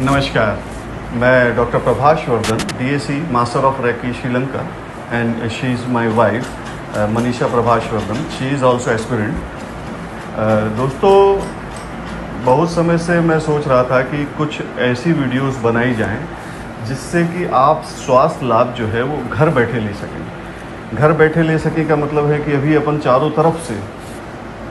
नमस्कार, मैं doctor Prabhash Vardhan, DAC master of reiki Sri Lanka and she is my wife Manisha Prabhash Vardhan, she is also aspirant. दोस्तों, बहुत समय से मैं सोच रहा था कि कुछ ऐसी वीडियोस बनाई जाएं जिससे कि आप स्वास्थ्य लाभ जो है वो घर बैठे ले सकें। घर बैठे ले सकें का मतलब है कि अभी अपन चारों तरफ से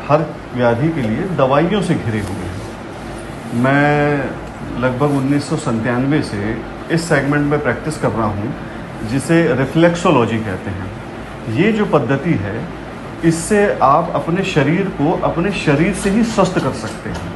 हर व्याधि के लिए दवाइयों से घिरे हुए हैं। मैं लगभग 1997 से इस सेगमेंट में प्रैक्टिस कर रहा हूँ जिसे रिफ्लेक्सोलॉजी कहते हैं। ये जो पद्धति है, इससे आप अपने शरीर को अपने शरीर से ही स्वस्थ कर सकते हैं।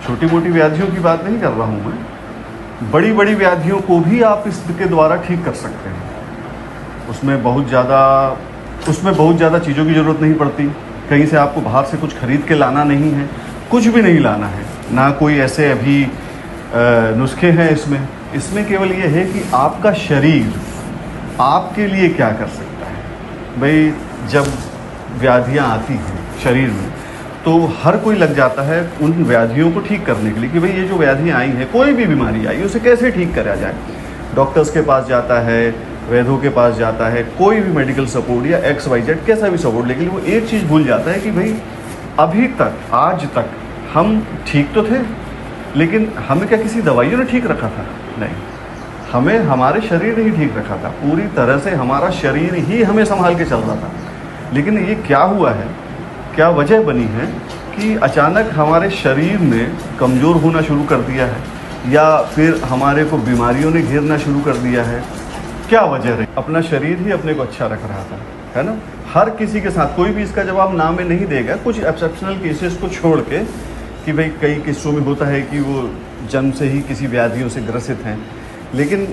छोटी मोटी व्याधियों की बात नहीं कर रहा हूँ मैं, बड़ी बड़ी व्याधियों को भी आप इसके द्वारा ठीक कर सकते हैं। उसमें बहुत ज़्यादा चीज़ों की ज़रूरत नहीं पड़ती। कहीं से आपको बाहर से कुछ खरीद के लाना नहीं है, कुछ भी नहीं लाना है, ना कोई ऐसे अभी नुस्खे हैं इसमें केवल ये है कि आपका शरीर आपके लिए क्या कर सकता है। भाई, जब व्याधियाँ आती हैं शरीर में तो हर कोई लग जाता है उन व्याधियों को ठीक करने के लिए कि भाई ये जो व्याधियाँ आई हैं, कोई भी बीमारी आई, उसे कैसे ठीक करा जाए। डॉक्टर्स के पास जाता है, वैद्यों के पास जाता है, कोई भी मेडिकल सपोर्ट या XYZ कैसा भी सपोर्ट, लेकिन वो एक चीज़ भूल जाता है कि भाई अभी तक, आज तक हम ठीक तो थे, लेकिन हमें क्या किसी दवाइयों ने ठीक रखा था? नहीं, हमें हमारे शरीर ने ही ठीक रखा था। पूरी तरह से हमारा शरीर ही हमें संभाल के चल रहा था। लेकिन ये क्या हुआ है, क्या वजह बनी है कि अचानक हमारे शरीर ने कमज़ोर होना शुरू कर दिया है, या फिर हमारे को बीमारियों ने घेरना शुरू कर दिया है? क्या वजह रही? अपना शरीर ही अपने को अच्छा रख रहा था, है ना। हर किसी के साथ, कोई भी इसका जवाब ना में नहीं देगा, कुछ एक्सेप्शनल केसेस को छोड़ के, कि भाई कई केसों में होता है कि वो जन्म से ही किसी व्याधियों से ग्रसित हैं, लेकिन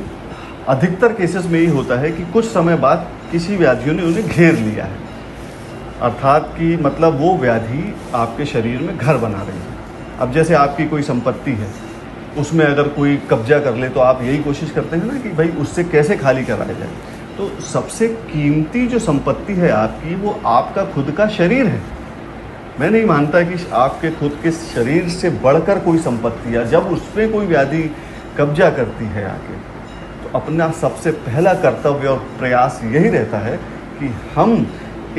अधिकतर केसेस में यही होता है कि कुछ समय बाद किसी व्याधियों ने उन्हें घेर लिया है। अर्थात कि मतलब वो व्याधि आपके शरीर में घर बना रही है। अब जैसे आपकी कोई संपत्ति है, उसमें अगर कोई कब्जा कर ले तो आप यही कोशिश करते हैं ना कि भाई उससे कैसे खाली कराया जाए। तो सबसे कीमती जो संपत्ति है आपकी, वो आपका खुद का शरीर है। मैं नहीं मानता कि आपके खुद के शरीर से बढ़कर कोई संपत्ति, या जब उसमें कोई व्याधि कब्जा करती है आके, तो अपना सबसे पहला कर्तव्य और प्रयास यही रहता है कि हम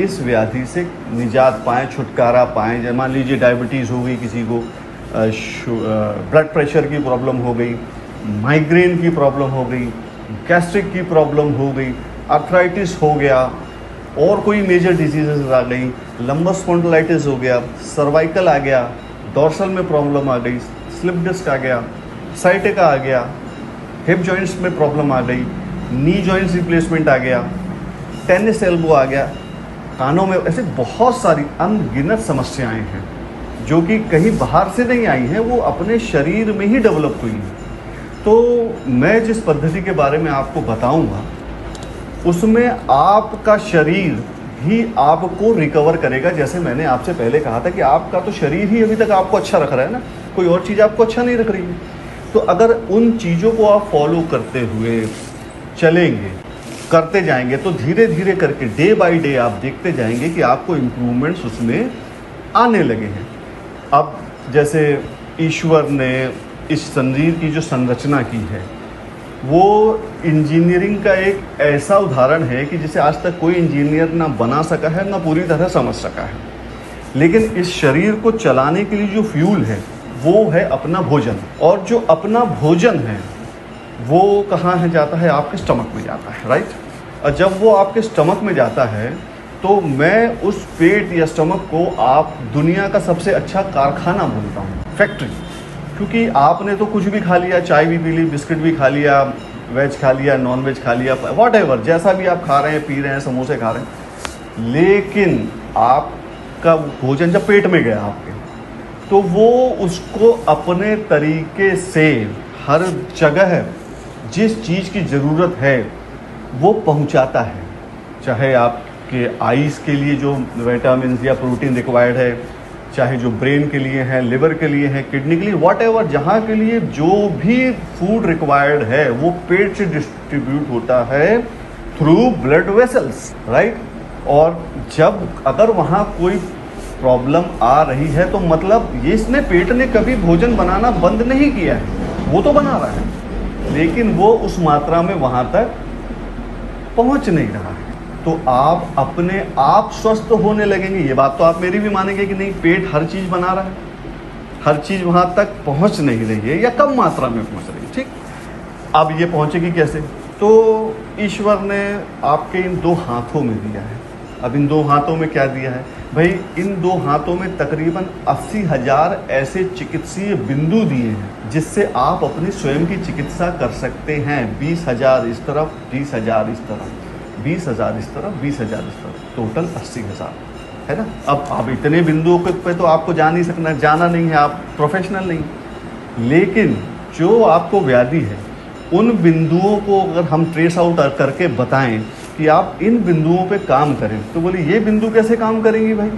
इस व्याधि से निजात पाएँ, छुटकारा पाएँ। जैसे मान लीजिए डायबिटीज़ हो गई किसी को, ब्लड प्रेशर की प्रॉब्लम हो गई, माइग्रेन की प्रॉब्लम हो गई, गैस्ट्रिक की प्रॉब्लम हो गई, आर्थराइटिस हो गया, और कोई मेजर डिजीज़ आ गई, लंबर स्पॉन्डिलाइटिस हो गया, सर्वाइकल आ गया, डॉर्सल में प्रॉब्लम आ गई, स्लिप डिस्क आ गया, साइटिका आ गया, हिप जॉइंट्स में प्रॉब्लम आ गई, नी जॉइंट्स रिप्लेसमेंट आ गया, टेनिस एल्बो आ गया, कानों में, ऐसे बहुत सारी अनगिनत समस्याएं हैं जो कि कहीं बाहर से नहीं आई हैं, वो अपने शरीर में ही डेवलप हुई हैं। तो मैं जिस पद्धति के बारे में आपको बताऊंगा, उसमें आपका शरीर ही आपको रिकवर करेगा। जैसे मैंने आपसे पहले कहा था कि आपका तो शरीर ही अभी तक आपको अच्छा रख रहा है ना, कोई और चीज़ आपको अच्छा नहीं रख रही है। तो अगर उन चीज़ों को आप फॉलो करते हुए चलेंगे, करते जाएंगे, तो धीरे धीरे करके, डे बाय डे आप देखते जाएंगे कि आपको इम्प्रूवमेंट्स उसमें आने लगे हैं। अब जैसे ईश्वर ने इस शरीर की जो संरचना की है, वो इंजीनियरिंग का एक ऐसा उदाहरण है कि जिसे आज तक कोई इंजीनियर ना बना सका है, ना पूरी तरह समझ सका है। लेकिन इस शरीर को चलाने के लिए जो फ्यूल है, वो है अपना भोजन। और जो अपना भोजन है वो कहाँ है जाता है? आपके स्टमक में जाता है, राइट। और जब वो आपके स्टमक में जाता है, तो मैं उस पेट या स्टमक को आप दुनिया का सबसे अच्छा कारखाना बोलता हूँ, फैक्ट्री। क्योंकि आपने तो कुछ भी खा लिया, चाय भी पी ली, बिस्किट भी खा लिया, वेज खा लिया, नॉन वेज खा लिया, व्हाटएवर, जैसा भी आप खा रहे हैं, पी रहे हैं, समोसे खा रहे हैं, लेकिन आपका भोजन जब पेट में गया आपके, तो वो उसको अपने तरीके से हर जगह जिस चीज़ की ज़रूरत है वो पहुंचाता है। चाहे आपके आइज़ के लिए जो विटामिन या प्रोटीन रिक्वायर्ड है, चाहे जो ब्रेन के लिए है, लिवर के लिए है, किडनी के लिए, व्हाटएवर, जहाँ के लिए जो भी फूड रिक्वायर्ड है, वो पेट से डिस्ट्रीब्यूट होता है थ्रू ब्लड वेसल्स, राइट। और जब अगर वहाँ कोई प्रॉब्लम आ रही है तो मतलब ये इसने पेट ने कभी भोजन बनाना बंद नहीं किया है, वो तो बना रहा है, लेकिन वो उस मात्रा में वहाँ तक पहुँच नहीं रहा है। तो आप अपने आप स्वस्थ होने लगेंगे। ये बात तो आप मेरी भी मानेंगे कि नहीं, पेट हर चीज़ बना रहा है, हर चीज़ वहाँ तक पहुँच नहीं रही है या कम मात्रा में पहुँच रही है। ठीक, अब ये पहुँचेगी कैसे? तो ईश्वर ने आपके इन दो हाथों में दिया है। अब इन दो हाथों में क्या दिया है भाई? इन दो हाथों में तकरीबन 80,000 ऐसे चिकित्सीय बिंदु दिए हैं जिससे आप अपनी स्वयं की चिकित्सा कर सकते हैं। 20,000 इस तरफ, 20,000 इस तरफ, 20,000 इस तरफ, 20,000 इस तरफ, टोटल 80,000 है ना। अब इतने बिंदुओं पे तो आपको जाना नहीं है, आप प्रोफेशनल नहीं। लेकिन जो आपको व्याधि है उन बिंदुओं को अगर हम ट्रेस आउट करके बताएं कि आप इन बिंदुओं पे काम करें, तो बोले ये बिंदु कैसे काम करेंगी भाई?